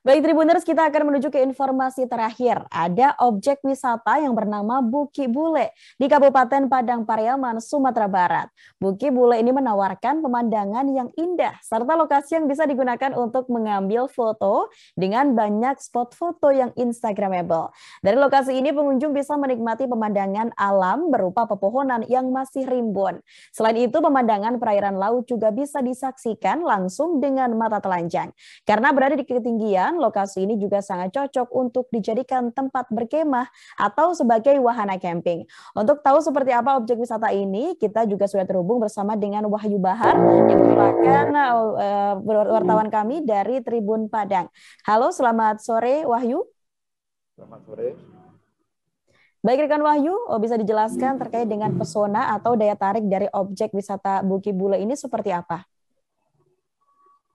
Baik Tribuners, kita akan menuju ke informasi terakhir. Ada objek wisata yang bernama Buki Bule di Kabupaten Padang Pariaman, Sumatera Barat. Buki Bule ini menawarkan pemandangan yang indah serta lokasi yang bisa digunakan untuk mengambil foto dengan banyak spot foto yang instagramable. Dari lokasi ini pengunjung bisa menikmati pemandangan alam berupa pepohonan yang masih rimbun. Selain itu, pemandangan perairan laut juga bisa disaksikan langsung dengan mata telanjang. Karena berada di ketinggian, lokasi ini juga sangat cocok untuk dijadikan tempat berkemah atau sebagai wahana camping. Untuk tahu seperti apa objek wisata ini, kita juga sudah terhubung bersama dengan Wahyu Bahar yang merupakan wartawan kami dari Tribun Padang. Halo, selamat sore Wahyu. Selamat sore. Baik rekan Wahyu, bisa dijelaskan terkait dengan pesona atau daya tarik dari objek wisata Buki Bule ini seperti apa?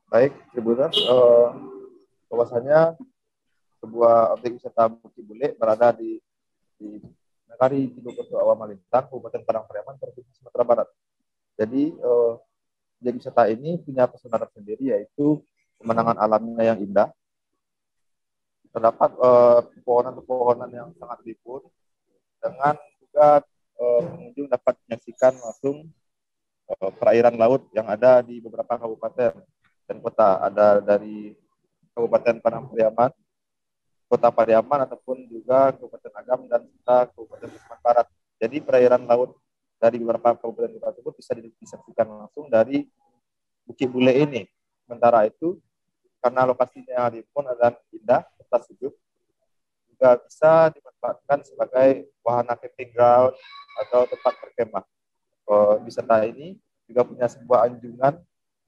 Baik, Tribuners, bahwasanya sebuah objek wisata Buki Bule berada di Nagari Cibogoso Awam Malintang, Kabupaten Padang Pariaman, Provinsi Sumatera Barat. Jadi objek wisata ini punya pesona tersendiri, yaitu pemandangan alamnya yang indah. Terdapat pepohonan-pepohonan yang sangat rimbun, dengan juga pengunjung dapat menyaksikan langsung perairan laut yang ada di beberapa kabupaten dan kota. Ada dari Kabupaten Padang Pariaman, Kota Pariaman, ataupun juga Kabupaten Agam dan Kabupaten Sumatera Barat. Jadi perairan laut dari beberapa kabupaten tersebut bisa disaksikan langsung dari Bukit Bule ini. Sementara itu, karena lokasinya rimbun dan indah serta sejuk, juga bisa dimanfaatkan sebagai wahana camping ground atau tempat berkemah. Wisata ini juga punya sebuah anjungan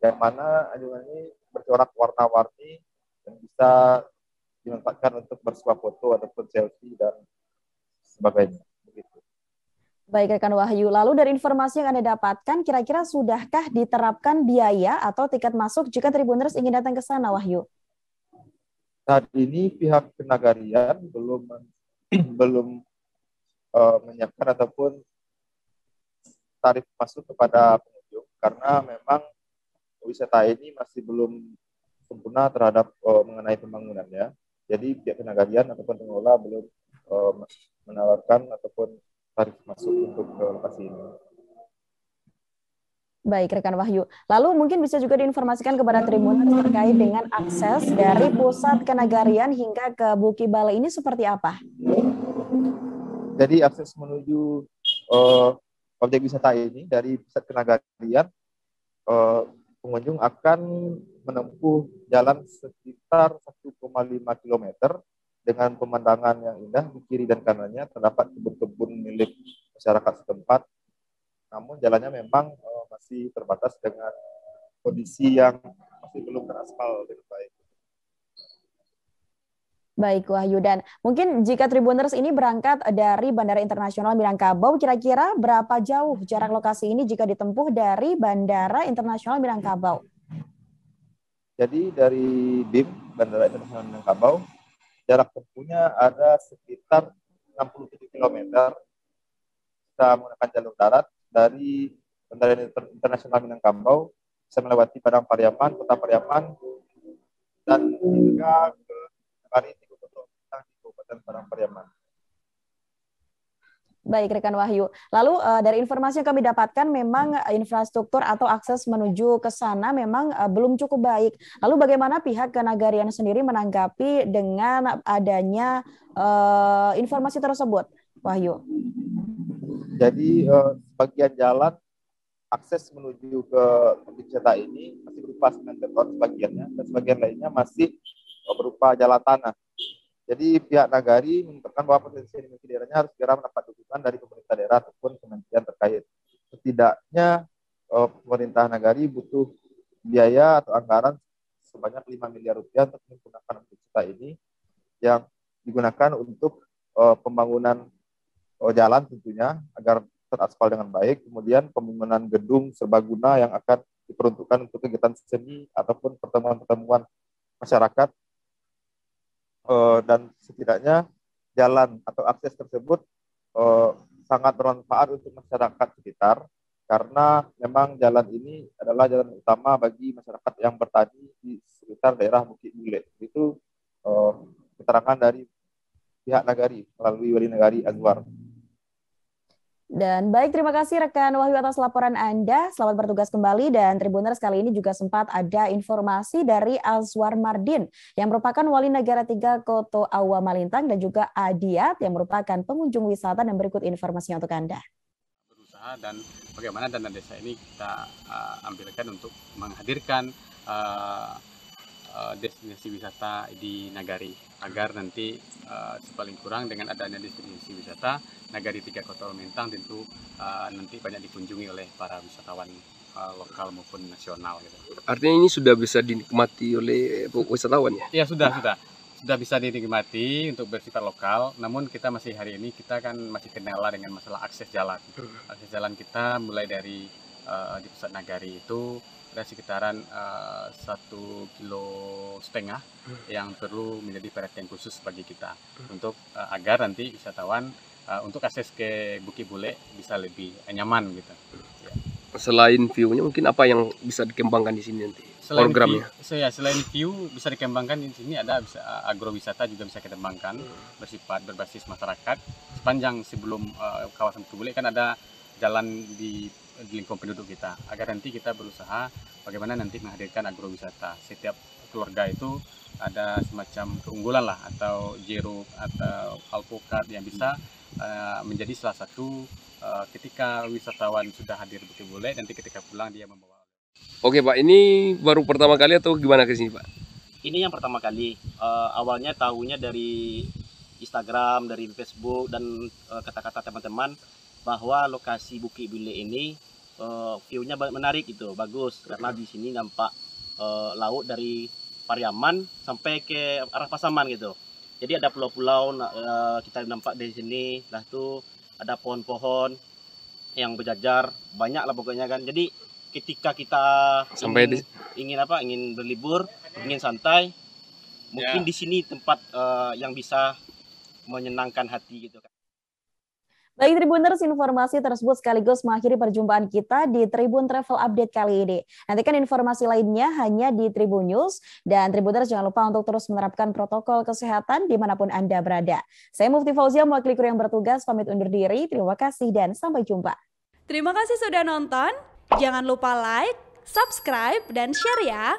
yang mana anjungan ini bercorak warna-warni dan bisa dimanfaatkan untuk bersuah foto ataupun selfie dan sebagainya. Begitu. Baik rekan Wahyu, lalu dari informasi yang Anda dapatkan, kira-kira sudahkah diterapkan biaya atau tiket masuk jika Tribuners ingin datang ke sana, Wahyu? Saat ini pihak Kenagarian belum menyiapkan ataupun tarif masuk kepada pengunjung karena memang wisata ini masih belum sempurna terhadap mengenai pembangunannya. Jadi pihak Kenagarian ataupun pengelola belum menawarkan ataupun tarif masuk untuk ke lokasi ini. Baik, rekan Wahyu. Lalu mungkin bisa juga diinformasikan kepada Tribuners terkait dengan akses dari pusat Kenagarian hingga ke Buki Bale ini seperti apa? Jadi akses menuju objek wisata ini dari pusat Kenagarian, pengunjung akan menempuh jalan sekitar 1,5 km dengan pemandangan yang indah. Di kiri dan kanannya terdapat kebun-kebun milik masyarakat setempat. Namun jalannya memang masih terbatas dengan kondisi yang masih belum teraspal dengan baik. Baik Wahyu, dan mungkin jika Tribuners ini berangkat dari Bandara Internasional Minangkabau, kira-kira berapa jauh jarak lokasi ini jika ditempuh dari Bandara Internasional Minangkabau? Jadi dari BIM, Bandara Internasional Minangkabau, jarak tempuhnya ada sekitar 67 km. Kita menggunakan jalur darat dari Bandara Internasional Minangkabau, bisa melewati Padang Pariaman, Kota Pariaman, dan hingga ke Nagari Cibogoso di Kabupaten Padang Pariaman. Baik rekan Wahyu. Lalu dari informasi yang kami dapatkan memang infrastruktur atau akses menuju ke sana memang belum cukup baik. Lalu bagaimana pihak Kenagarian sendiri menanggapi dengan adanya informasi tersebut, Wahyu? Jadi sebagian jalan akses menuju ke objek wisata ini masih berupa semen beton sebagiannya, dan sebagian lainnya masih berupa jalan tanah. Jadi pihak Nagari menunjukkan bahwa potensi industri daerahnya harus segera mendapat dukungan dari pemerintah daerah ataupun kementerian terkait. Setidaknya pemerintah Nagari butuh biaya atau anggaran sebanyak 5 miliar rupiah untuk menggunakan objek wisata ini, yang digunakan untuk pembangunan jalan tentunya agar teraspal dengan baik, kemudian pembangunan gedung serbaguna yang akan diperuntukkan untuk kegiatan seni ataupun pertemuan-pertemuan masyarakat. Dan setidaknya jalan atau akses tersebut sangat bermanfaat untuk masyarakat sekitar, karena memang jalan ini adalah jalan utama bagi masyarakat yang bertani di sekitar daerah Bukit Bule. Itu keterangan dari pihak Nagari melalui Wali Nagari Azwar. Dan baik, terima kasih rekan Wahyu atas laporan Anda. Selamat bertugas kembali, dan Tribuners kali ini juga sempat ada informasi dari Azwar Mardin yang merupakan Wali Negara 3 Koto Awa Malintang dan juga Adiat yang merupakan pengunjung wisata, dan berikut informasinya untuk Anda. Berusaha dan bagaimana dana desa ini kita ambilkan untuk menghadirkan destinasi wisata di Nagari, agar nanti paling kurang dengan adanya destinasi wisata Nagari 3 Kota Malintang tentu nanti banyak dikunjungi oleh para wisatawan lokal maupun nasional gitu. Artinya ini sudah bisa dinikmati oleh wisatawan ya? Iya, sudah bisa dinikmati untuk bersifat lokal. Namun kita masih hari ini kita kan masih kendala dengan masalah akses jalan. Akses jalan kita mulai dari di pusat Nagari itu ada sekitaran 1,5 kilo yang perlu menjadi perhatian khusus bagi kita untuk agar nanti wisatawan untuk akses ke Bukit Bule bisa lebih nyaman gitu. Ya. Selain view-nya mungkin apa yang bisa dikembangkan di sini nanti? Programnya? Selain view bisa dikembangkan di sini ada agrowisata juga bisa kita kembangkan bersifat berbasis masyarakat. Sepanjang sebelum kawasan Bukit Bule kan ada jalan di lingkup penduduk kita, agar nanti kita berusaha bagaimana nanti menghadirkan agrowisata. Setiap keluarga itu ada semacam keunggulan lah, atau jeruk atau alpukat yang bisa menjadi salah satu ketika wisatawan sudah hadir di Bukit Bule, nanti ketika pulang dia membawa. Oke Pak, ini baru pertama kali atau gimana ke sini Pak? Ini yang pertama kali. Awalnya tahunya dari Instagram, dari Facebook, dan kata-kata teman-teman bahwa lokasi Bukit Bule ini view-nya menarik gitu, bagus, karena di sini nampak laut dari Pariaman sampai ke arah Pasaman gitu. Jadi ada pulau-pulau kita nampak dari sini. Lah itu ada pohon-pohon yang berjajar, banyak lah pokoknya kan. Jadi ketika kita ingin berlibur, ingin santai, mungkin di sini tempat yang bisa menyenangkan hati gitu kan. Baik Tribuners, informasi tersebut sekaligus mengakhiri perjumpaan kita di Tribun Travel Update kali ini. Nantikan informasi lainnya hanya di Tribun News, dan Tribuners jangan lupa untuk terus menerapkan protokol kesehatan dimanapun Anda berada. Saya Mufti Fauzia, mewakili kru yang bertugas, pamit undur diri. Terima kasih dan sampai jumpa. Terima kasih sudah nonton. Jangan lupa like, subscribe, dan share ya.